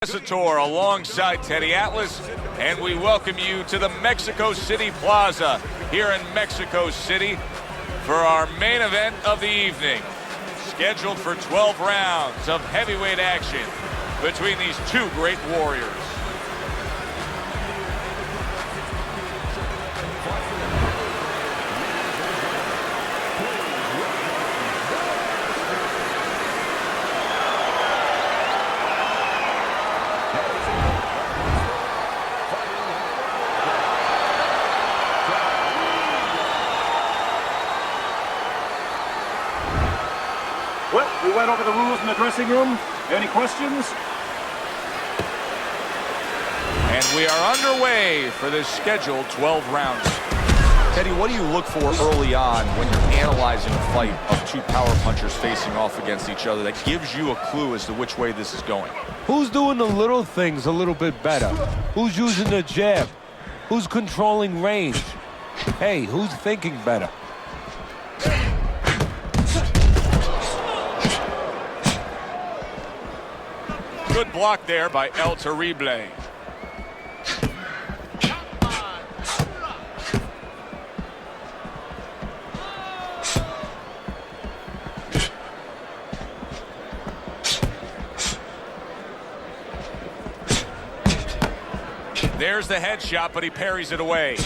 Tour alongside Teddy Atlas, and we welcome you to the Mexico City Plaza here in Mexico City for our main event of the evening. Scheduled for 12 rounds of heavyweight action between these two great warriors. Well, we went over the rules in the dressing room. Any questions? And we are underway for this scheduled 12 rounds. Teddy, what do you look for early on when you're analyzing a fight of two power punchers facing off against each other that gives you a clue as to which way this is going? Who's doing the little things a little bit better? Who's using the jab? Who's controlling range? Hey, who's thinking better? Good block there by El Terrible. There's the headshot, but he parries it away.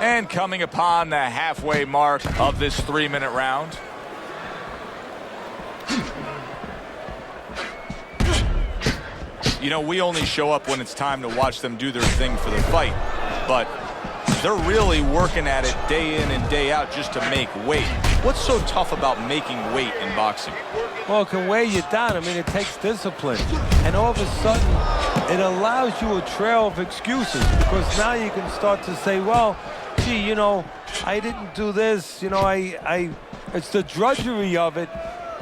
And coming upon the halfway mark of this 3-minute round. You know, we only show up when it's time to watch them do their thing for the fight, but they're really working at it day in and day out just to make weight. What's so tough about making weight in boxing? Well, it can weigh you down. I mean, it takes discipline. And all of a sudden, it allows you a trail of excuses, because now you can start to say, well, gee, you know, I didn't do this. You know, it's the drudgery of it,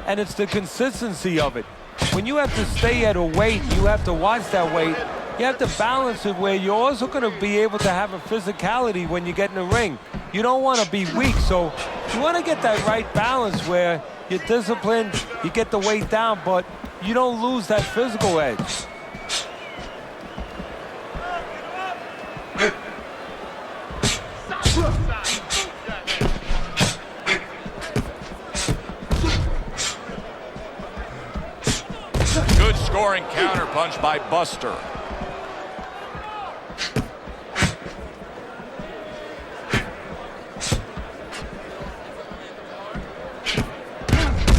and it's the consistency of it. When you have to stay at a weight, you have to watch that weight. You have to balance it where you're also going to be able to have a physicality when you get in the ring. You don't want to be weak, so you want to get that right balance where you're disciplined, you get the weight down, but you don't lose that physical edge. Good scoring counterpunch by Buster.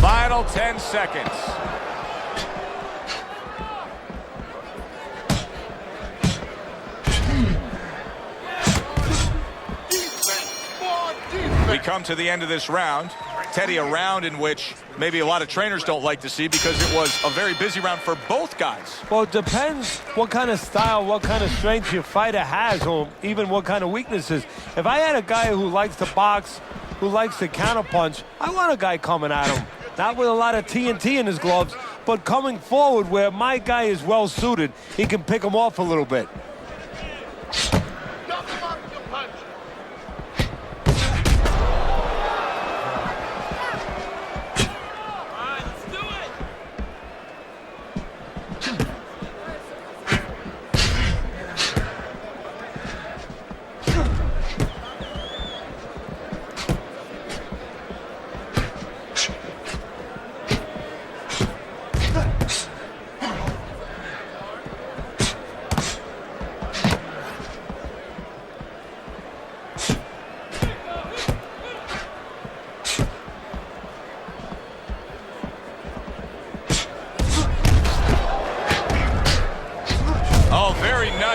Final 10 seconds. We come to the end of this round. Teddy, a round in which maybe a lot of trainers don't like to see because it was a very busy round for both guys. Well, it depends what kind of style, what kind of strength your fighter has, or even what kind of weaknesses. If I had a guy who likes to box, who likes to counterpunch, I want a guy coming at him. Not with a lot of TNT in his gloves, but coming forward where my guy is well suited, he can pick him off a little bit.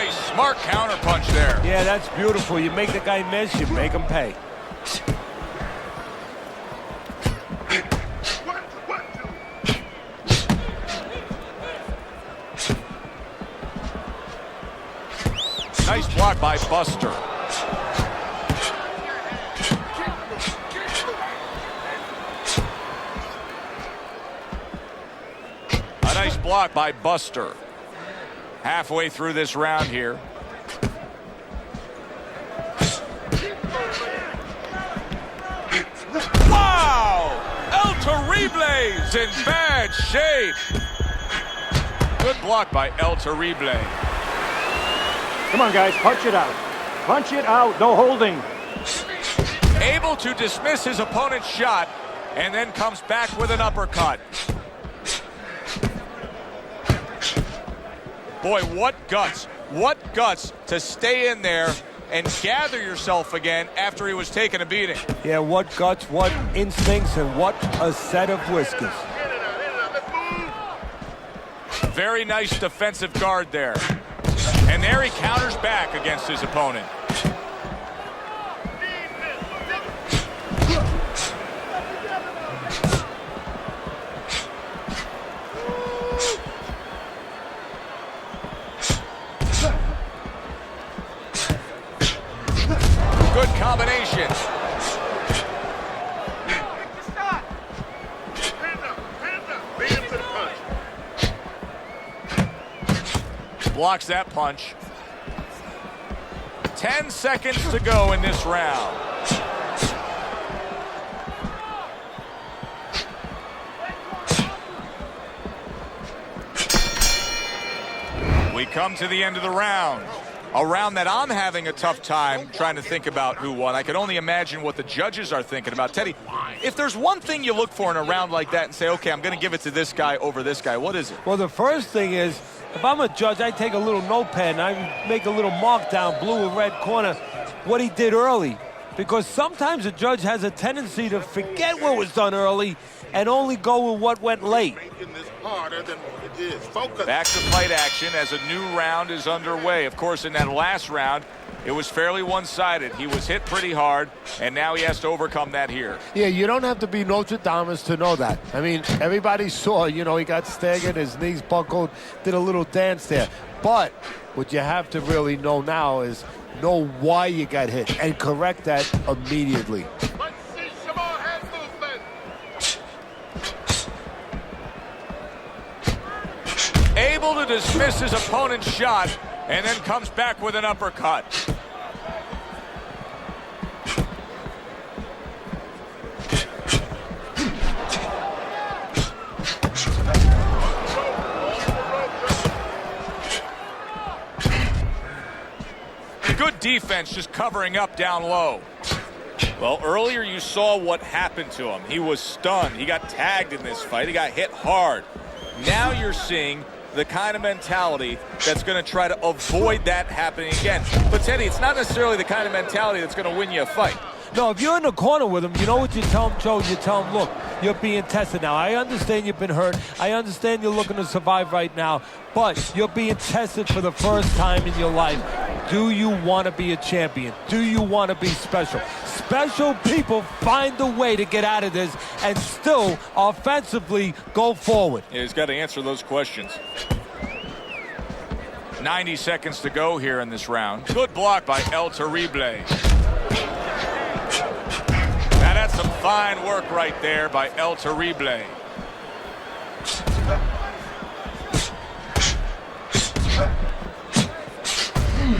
Nice, smart counterpunch there. Yeah, that's beautiful. You make the guy miss, you make him pay. Nice block by Buster. A nice block by Buster. Halfway through this round here. Wow! El Terrible's in bad shape. Good block by El Terrible. Come on, guys, punch it out. Punch it out, no holding. Able to dismiss his opponent's shot and then comes back with an uppercut. Boy, what guts. What guts to stay in there and gather yourself again after he was taking a beating. Yeah, what guts, what instincts, and what a set of whiskers. Very nice defensive guard there. And there he counters back against his opponent. Good combination. Blocks that punch. 10 seconds to go in this round. We come to the end of the round. A round that I'm having a tough time trying to think about who won. I can only imagine what the judges are thinking about. Teddy, if there's one thing you look for in a round like that and say, okay, I'm going to give it to this guy over this guy, what is it? Well, the first thing is, if I'm a judge, I take a little notepad and I make a little mark down, blue or red corner, what he did early. Because sometimes a judge has a tendency to forget what was done early and only go with what went late. Making this harder than it is. Focus. Back to fight action as a new round is underway. Of course, in that last round, it was fairly one-sided. He was hit pretty hard, and now he has to overcome that here. Yeah, you don't have to be Notre Dame to know that. I mean, everybody saw, he got staggered, his knees buckled, did a little dance there. But what you have to really know now is know why you got hit and correct that immediately. Let's see some more head movement. Able to dismiss his opponent's shot and then comes back with an uppercut. Good defense, just covering up down low. Well, earlier you saw what happened to him. He was stunned. He got tagged in this fight. He got hit hard. Now you're seeing the kind of mentality that's going to try to avoid that happening again. But, Teddy, it's not necessarily the kind of mentality that's going to win you a fight. No, if you're in the corner with him, you know what you tell him, Joe? You tell him, look, you're being tested now. I understand you've been hurt. I understand you're looking to survive right now. But you're being tested for the first time in your life. Do you want to be a champion? Do you want to be special? Special people find a way to get out of this and still offensively go forward. Yeah, he's got to answer those questions. 90 seconds to go here in this round. Good block by El Terrible. Now that's some fine work right there by El Terrible.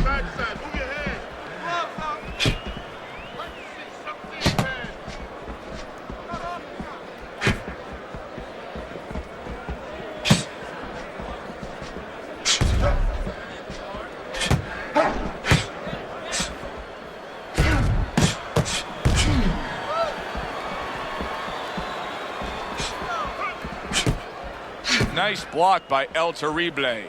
Backside, move your head. Let's see something bad. Nice block by El Terrible.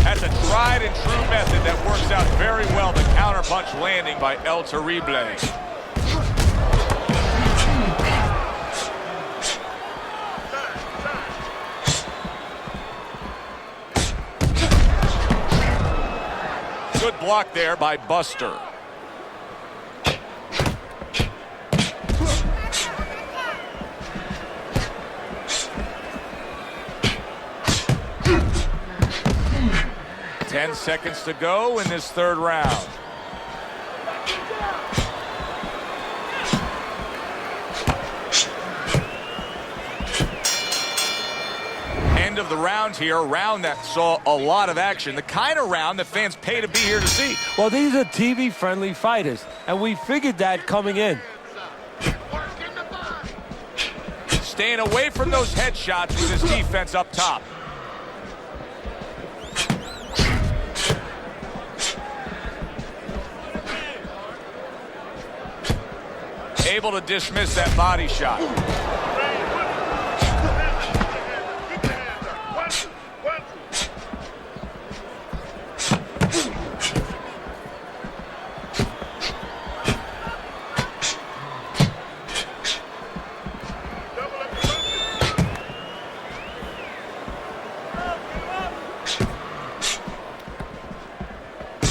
That's a tried and true method that works out very well. The counterpunch landing by El Terrible. Good block there by Buster. Ten seconds to go in this third round. End of the round here, a round that saw a lot of action, the kind of round that fans pay to be here to see. Well, these are TV-friendly fighters, and we figured that coming in. Staying away from those headshots with his defense up top. Able to dismiss that body shot.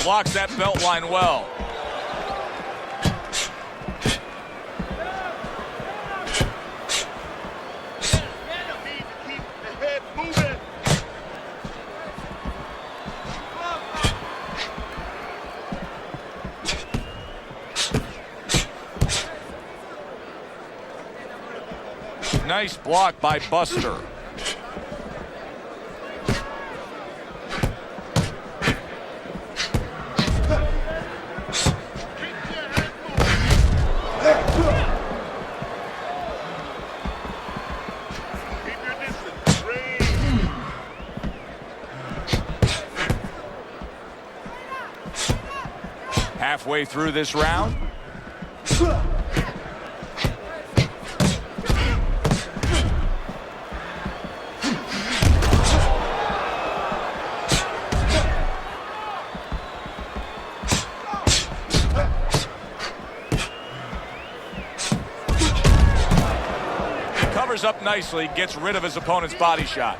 Blocks that belt line well. Nice block by Buster. Halfway through this round. Covers up nicely, gets rid of his opponent's body shot.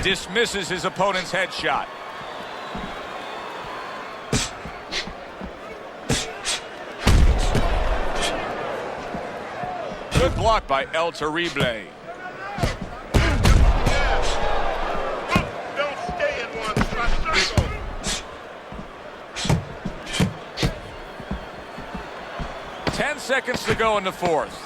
Dismisses his opponent's headshot. Good block by El Terrible. Don't stay in one circle. Ten seconds to go in the fourth.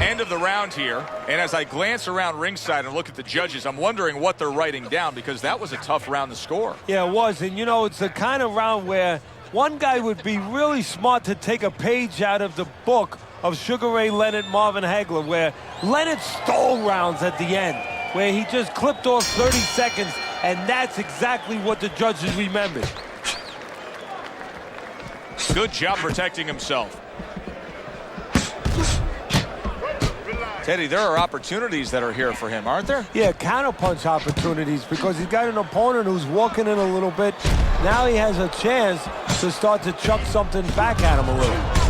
End of the round here, and as I glance around ringside and look at the judges, I'm wondering what they're writing down, because that was a tough round to score. Yeah, it was, and you know, it's the kind of round where one guy would be really smart to take a page out of the book of Sugar Ray Leonard, Marvin Hagler, where Leonard stole rounds at the end, where he just clipped off 30 seconds, and that's exactly what the judges remembered. Good job protecting himself. Teddy, there are opportunities that are here for him, aren't there? Yeah, counterpunch opportunities, because he's got an opponent who's walking in a little bit. Now he has a chance to start to chuck something back at him a little.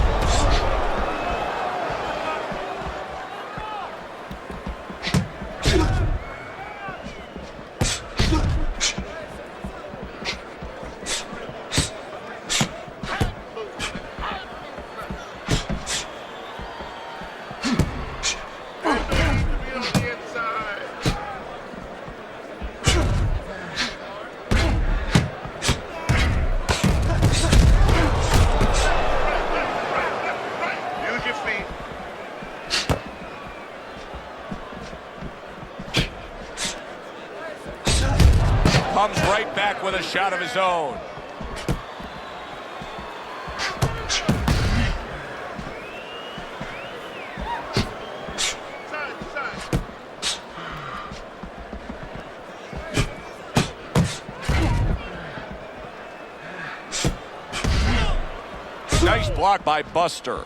Comes right back with a shot of his own. block by Buster.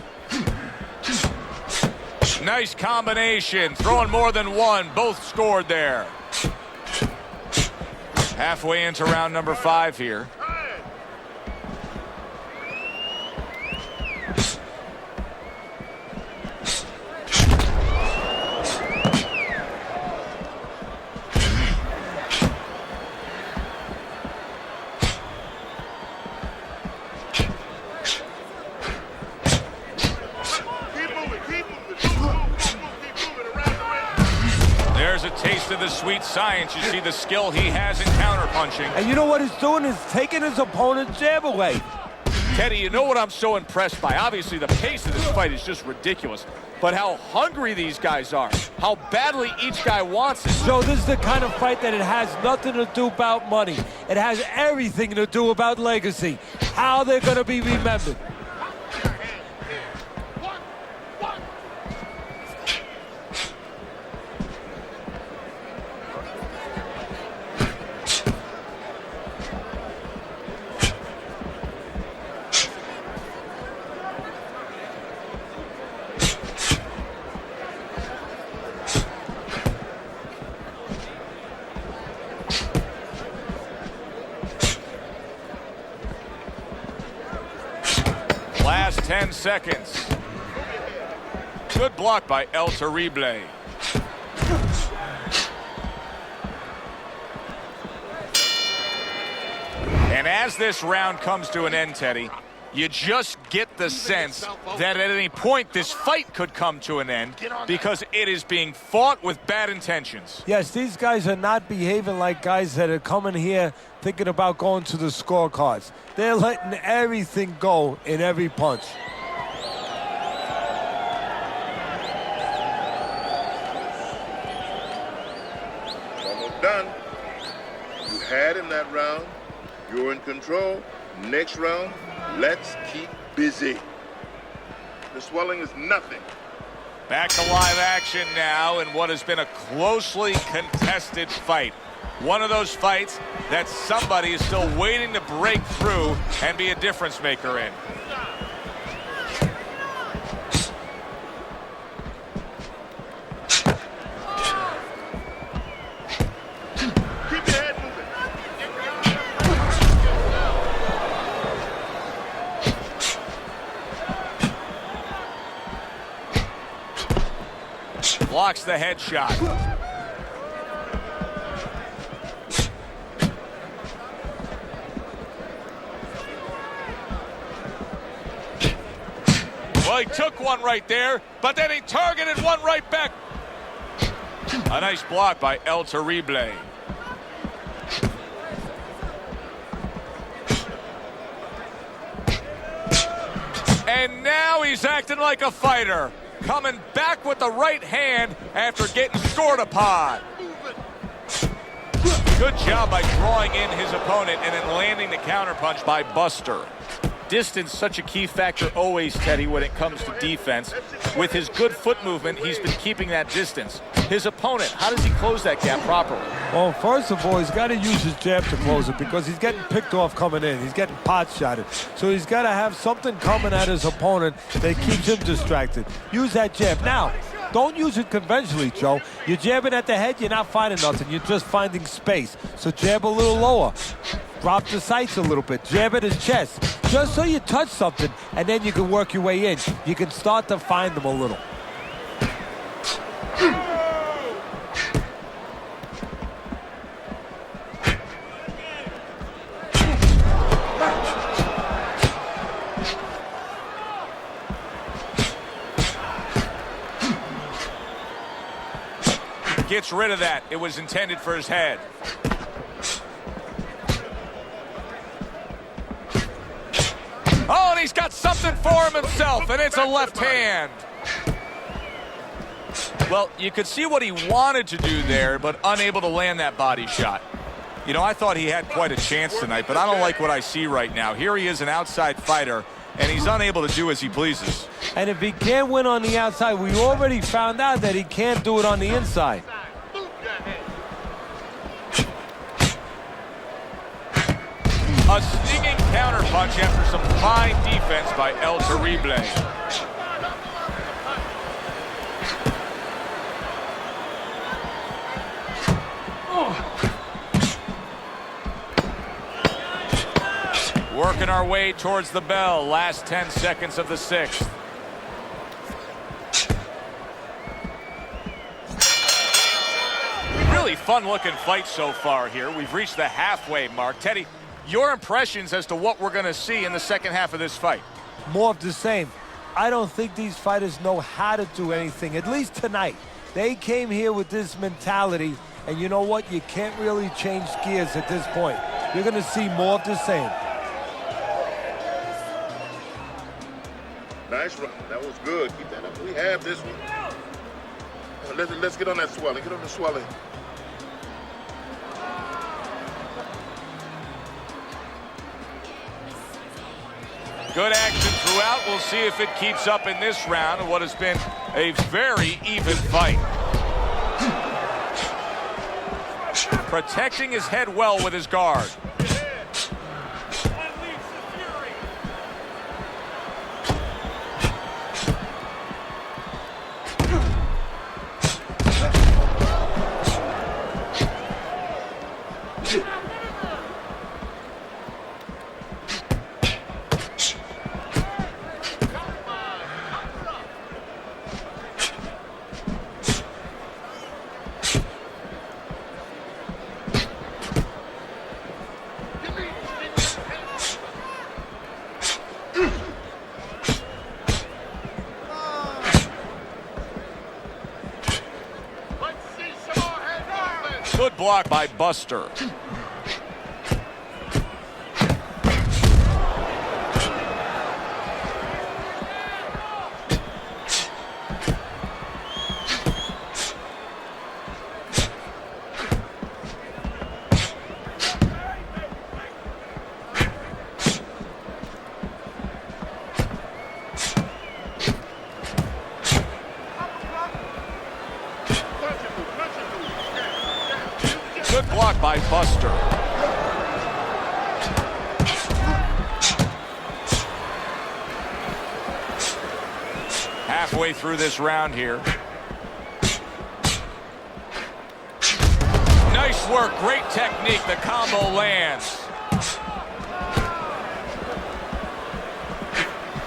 Nice combination, throwing more than one. Both scored there. Halfway into round number 5 here. There's a taste of the sweet science. You see the skill he has in counterpunching. And you know what he's doing is taking his opponent's jab away. Teddy, you know what I'm so impressed by? Obviously, the pace of this fight is just ridiculous. But how hungry these guys are. How badly each guy wants it. So this is the kind of fight that it has nothing to do about money. It has everything to do about legacy. How they're going to be remembered. Last 10 seconds. Good block by El Terrible. And as this round comes to an end, Teddy, you just get the sense that at any point this fight could come to an end because it is being fought with bad intentions. Yes, these guys are not behaving like guys that are coming here thinking about going to the scorecards. They're letting everything go in every punch. Almost done. You had him that round. You're in control. Next round, let's keep busy. The swelling is nothing. Back to live action now in what has been a closely contested fight. One of those fights that somebody is still waiting to break through and be a difference maker in. Keep your head moving. Blocks the headshot. Well, he took one right there, but then he targeted one right back. A nice block by El Terrible. And now he's acting like a fighter. Coming back with the right hand after getting scored upon. Good job by drawing in his opponent and then landing the counterpunch by Buster. Distance such a key factor always, Teddy, when it comes to defense. With his good foot movement, he's been keeping that distance. His opponent, how does he close that gap properly? Well, first of all, he's got to use his jab to close it because he's getting picked off coming in. He's getting pot shotted. So he's got to have something coming at his opponent that keeps him distracted. Use that jab. Now, don't use it conventionally, Joe. You're jabbing at the head, you're not finding nothing. You're just finding space. So jab a little lower. Drop the sights a little bit. Jab at his chest. Just so you touch something, and then you can work your way in. You can start to find them a little. Gets rid of that. It was intended for his head. Oh, and he's got something for him himself, and it's a left hand. Well, you could see what he wanted to do there, but unable to land that body shot. You know, I thought he had quite a chance tonight, but I don't like what I see right now. Here he is, an outside fighter, and he's unable to do as he pleases. And if he can't win on the outside, we already found out that he can't do it on the inside. A stinging counterpunch after some fine defense by El Terrible. Working our way towards the bell. Last 10 seconds of the sixth. Really fun-looking fight so far here. We've reached the halfway mark. Teddy, your impressions as to what we're going to see in the second half of this fight? More of the same. I don't think these fighters know how to do anything, at least tonight. They came here with this mentality, and you know what? You can't really change gears at this point. You're going to see more of the same. Nice run. That was good. Keep that up. We have this one. Let's get on that swelling. Get on the swelling. Good action throughout. We'll see if it keeps up in this round of what has been a very even fight. Protecting his head well with his guard. Good block by Buster. Good block by Buster. Halfway through this round here. Nice work, great technique. The combo lands.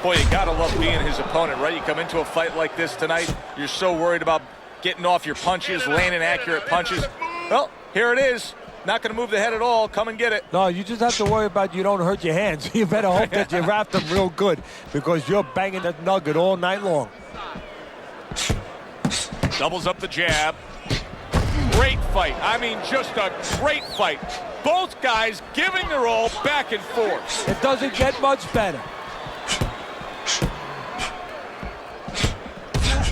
Boy, you gotta love being his opponent, right? You come into a fight like this tonight, you're so worried about getting off your punches, landing accurate punches. Well, here it is. Not going to move the head at all. Come and get it. No, you just have to worry about you don't hurt your hands. You better hope that you wrap them real good because you're banging that nugget all night long. Doubles up the jab. Great fight. I mean, just a great fight. Both guys giving their all back and forth. It doesn't get much better.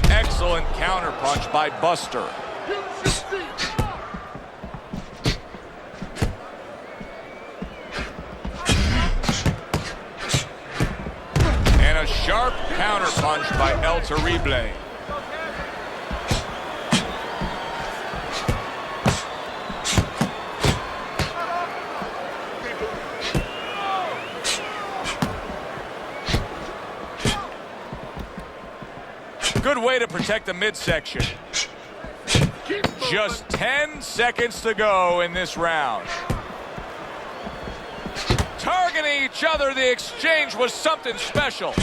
Excellent counterpunch by Buster. And a sharp counterpunch by El Terrible. Good way to protect the midsection. Just 10 seconds to go in this round. Targeting each other, the exchange was something special.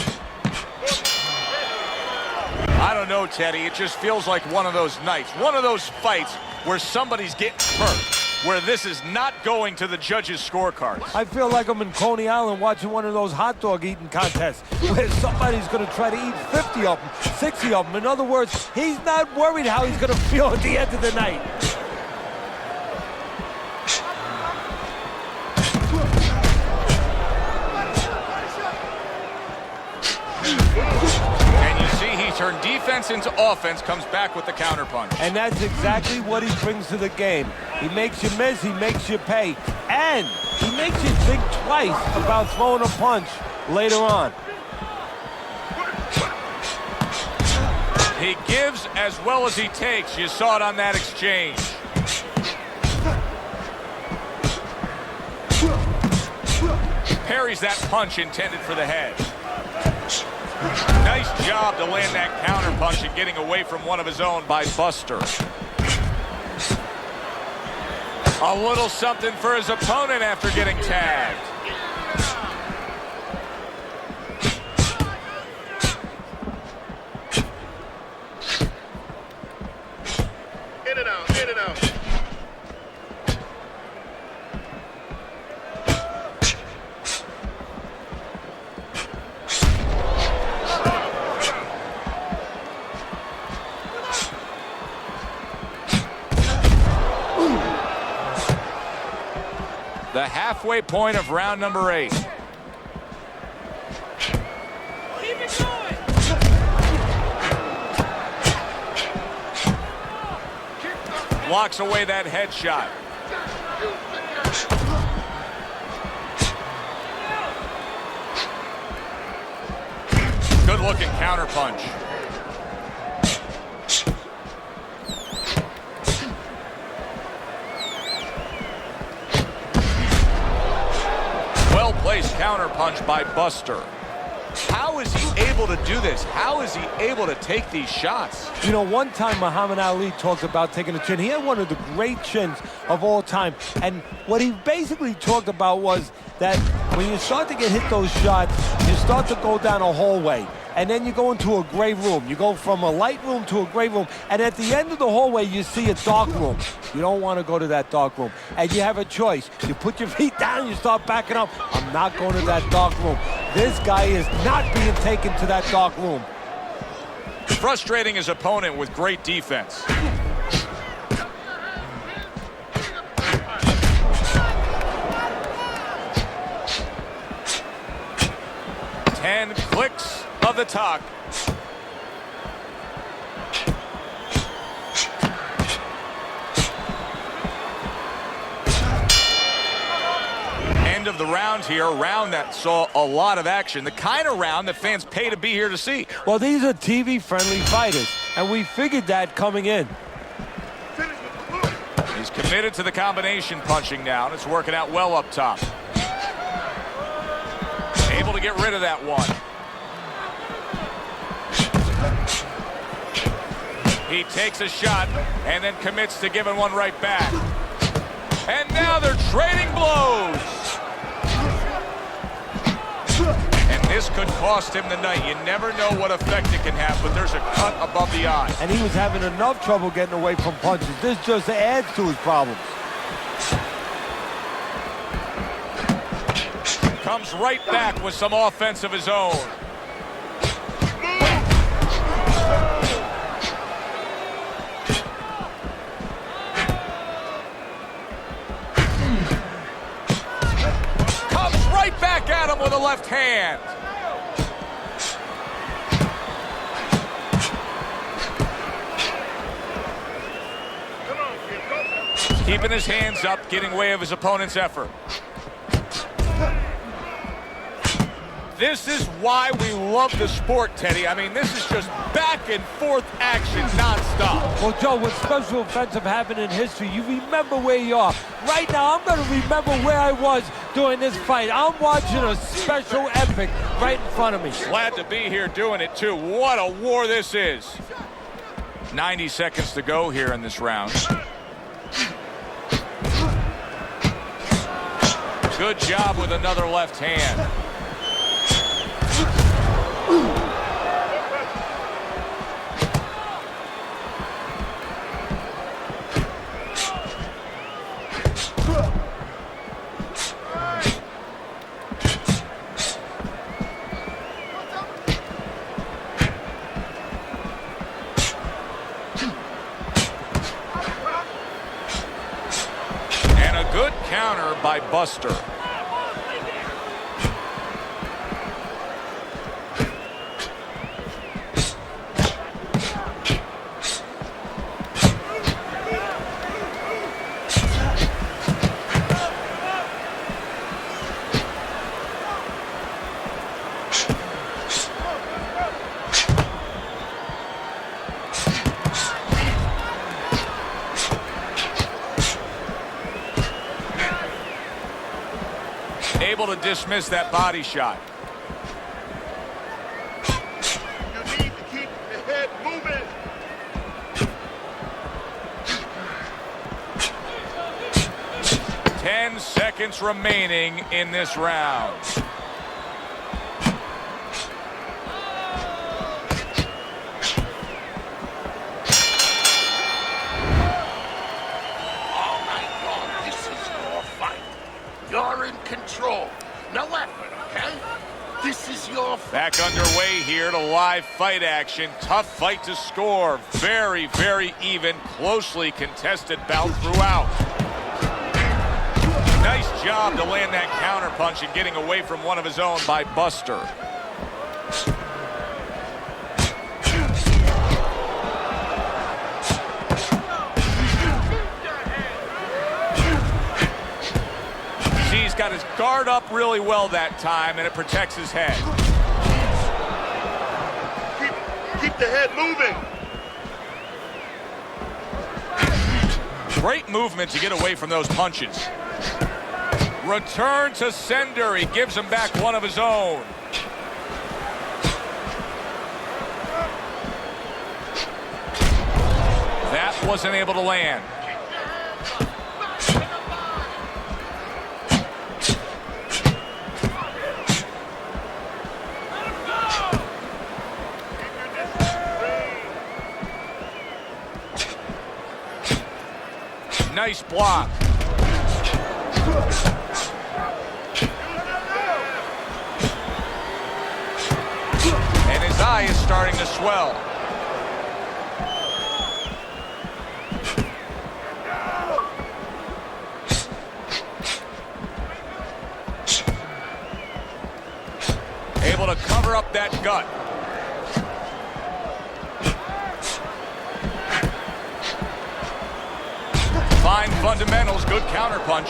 I don't know, Teddy. It just feels like one of those nights, one of those fights where somebody's getting hurt, where this is not going to the judges' scorecards. I feel like I'm in Coney Island watching one of those hot dog eating contests where somebody's going to try to eat 50 of them, 60 of them. In other words, he's not worried how he's going to feel at the end of the night. And you see he turned defense into offense, comes back with the counterpunch. And that's exactly what he brings to the game. He makes you miss, he makes you pay, and he makes you think twice about throwing a punch later on. He gives as well as he takes. You saw it on that exchange. parries that punch intended for the head. Nice job to land that counter punch and getting away from one of his own by Buster. A little something for his opponent after getting tagged. In and out, in and out. The halfway point of round number 8. Keep it going. Blocks away that headshot. Good looking counter punch. Well-placed counter punch by Buster. How is he able to do this? How is he able to take these shots? You know, one time Muhammad Ali talked about taking a chin. He had one of the great chins of all time. And what he basically talked about was that when you start to get hit those shots, you start to go down a hallway. And then you go into a gray room. You go from a light room to a gray room. And at the end of the hallway, you see a dark room. You don't want to go to that dark room. And you have a choice. You put your feet down, you start backing up. I'm not going to that dark room. This guy is not being taken to that dark room. Frustrating his opponent with great defense. Ten clicks of the talk. End of the round here, a round that saw a lot of action, the kind of round that fans pay to be here to see. Well, these are TV-friendly fighters, and we figured that coming in. He's committed to the combination punching now, and it's working out well up top. Able to get rid of that one. He takes a shot and then commits to giving one right back. And now they're trading blows. And this could cost him the night. You never know what effect it can have, but there's a cut above the eye. And he was having enough trouble getting away from punches. This just adds to his problems. Comes right back with some offense of his own. Comes right back at him with a left hand. Keeping his hands up, getting away of his opponent's effort. This is why we love the sport, Teddy. I mean, this is just back and forth action nonstop. Well, Joe, with special events have happened in history, you remember where you are. Right now, I'm going to remember where I was during this fight. I'm watching a special epic right in front of me. Glad to be here doing it, too. What a war this is. 90 seconds to go here in this round. Good job with another left hand. And a good counter by Buster. Able to dismiss that body shot. You need to keep the head moving. Ten seconds remaining in this round. All right, Bowe, this is your fight. You're in control. No effort, okay? This is your fight. Back underway here to live fight action. Tough fight to score. Very, very even, closely contested bout throughout. Nice job to land that counterpunch and getting away from one of his own by Buster. See, he's got his guard up really well that time, and it protects his head. Keep the head moving. Great movement to get away from those punches. Return to sender. He gives him back one of his own. That wasn't able to land. Nice block. And his eye is starting to swell. Able to cover up that gut. Fine fundamentals, good counterpunch.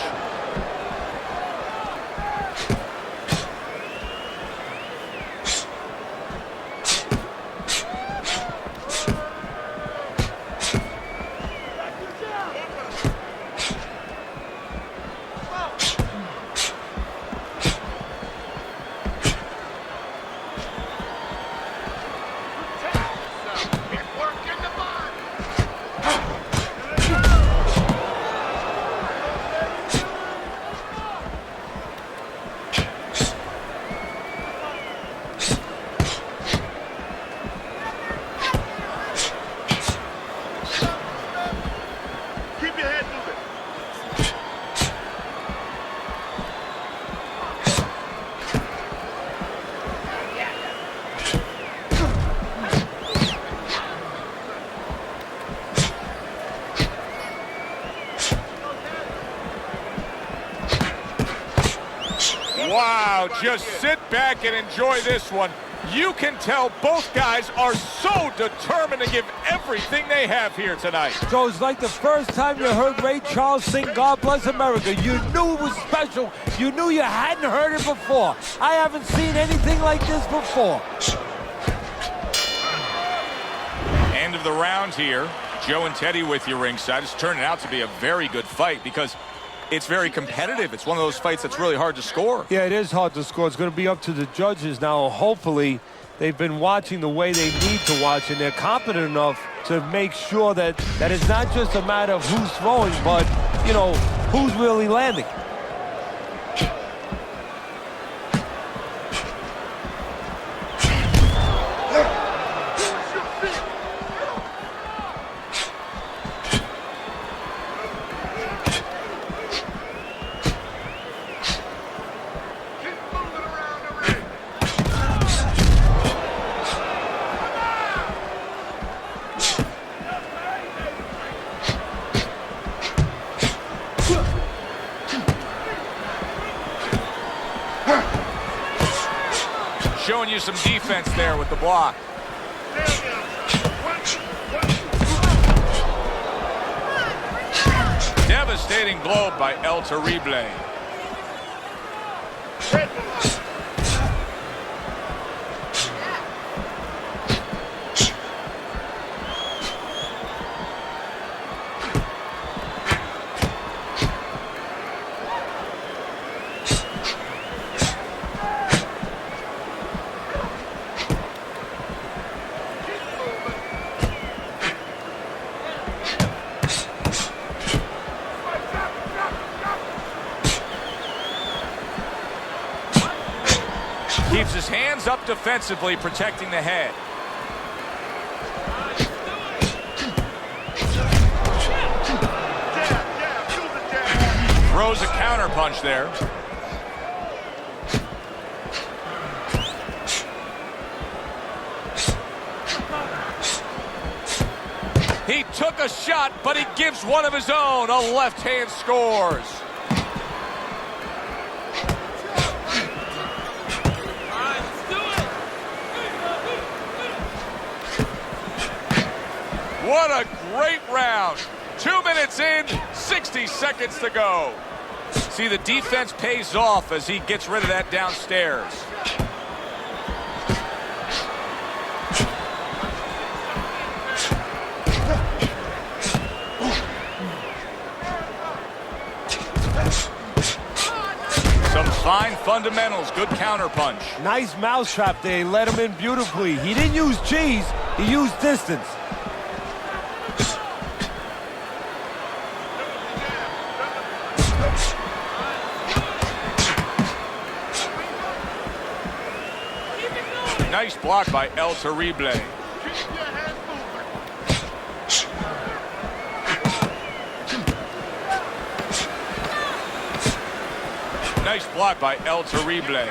Wow, just sit back and enjoy this one. You can tell both guys are so determined to give everything they have here tonight. So it's like the first time you heard Ray Charles sing God Bless America. You knew it was special. You knew you hadn't heard it before. I haven't seen anything like this before. End of the round here. Joe and Teddy with you ringside. It's turning out to be a very good fight because it's very competitive. It's one of those fights that's really hard to score. Yeah, it is hard to score. It's going to be up to the judges now. Hopefully, they've been watching the way they need to watch, and they're competent enough to make sure that it's not just a matter of who's throwing, but, you know, who's really landing. Showing you some defense there with the block. Devastating blow by El Terrible. Keeps his hands up defensively, protecting the head. Throws a counter punch there. He took a shot, but he gives one of his own. A left hand scores. What a great round. 2 minutes in, 60 seconds to go. See, the defense pays off as he gets rid of that downstairs. Some fine fundamentals, good counter punch. Nice mousetrap there. He let him in beautifully. He didn't use cheese, he used distance. Nice block by El Terrible. Nice block by El Terrible.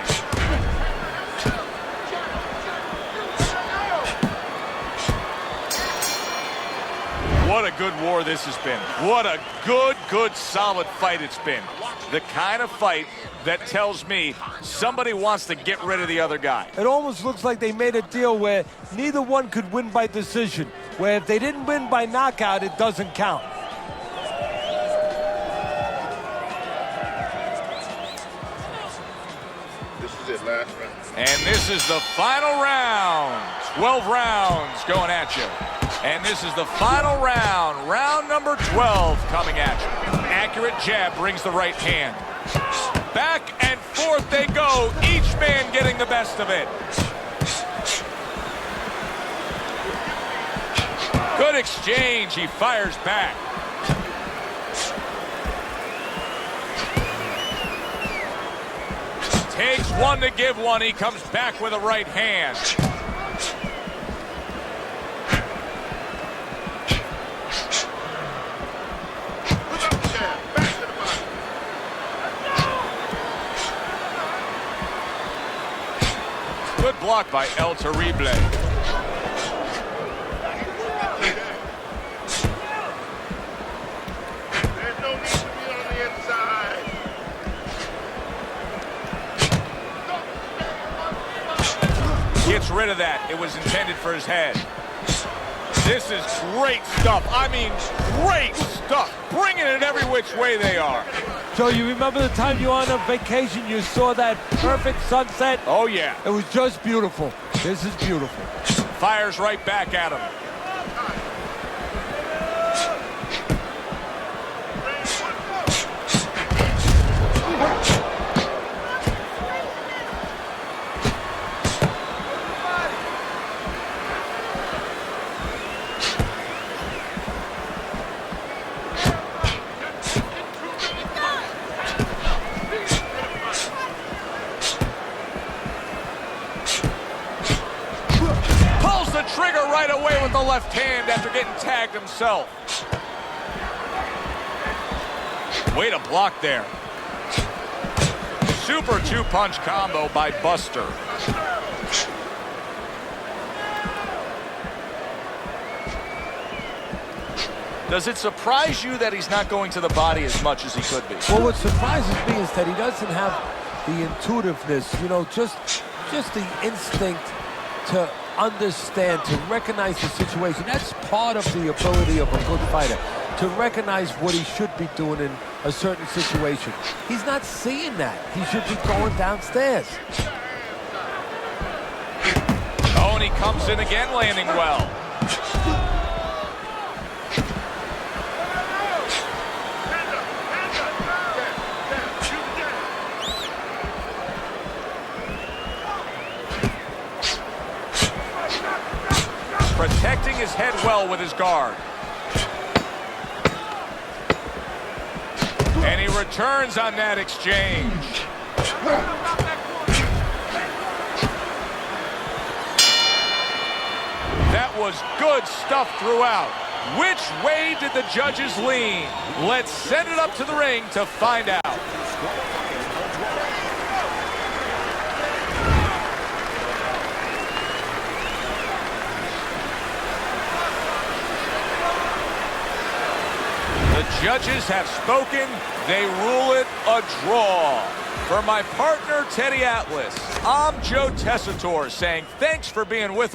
What a good war this has been. What a good, solid fight it's been. The kind of fight that tells me somebody wants to get rid of the other guy. It almost looks like they made a deal where neither one could win by decision, where if they didn't win by knockout, it doesn't count. This is it, last round. And this is the final round. 12 rounds going at you. And this is the final round. Round number 12 coming at you. Accurate jab brings the right hand. Back and forth they go, each man getting the best of it. Good exchange, he fires back. Takes one to give one, he comes back with a right hand. Good block by El Terrible. There's no need to be on the inside. Gets rid of that. It was intended for his head. This is great stuff. I mean, great stuff. Bringing it every which way they are. Joe, you remember the time you were on a vacation, you saw that perfect sunset? Oh, yeah. It was just beautiful. This is beautiful. Fires right back at him. Trigger right away with the left hand after getting tagged himself. Way to block there. Super two-punch combo by Buster. Does it surprise you that he's not going to the body as much as he could be? Well, what surprises me is that he doesn't have the intuitiveness, you know, just the instinct to understand, to recognize the situation. That's part of the ability of a good fighter, to recognize what he should be doing in a certain situation. He's not seeing that. He should be going downstairs. Oh, and he comes in again, landing well. Protecting his head well with his guard. And he returns on that exchange. was good stuff throughout. Which way did the judges lean? Let's send it up to the ring to find out. The judges have spoken. They rule it a draw. For my partner, Teddy Atlas, I'm Joe Tessitore saying thanks for being with us.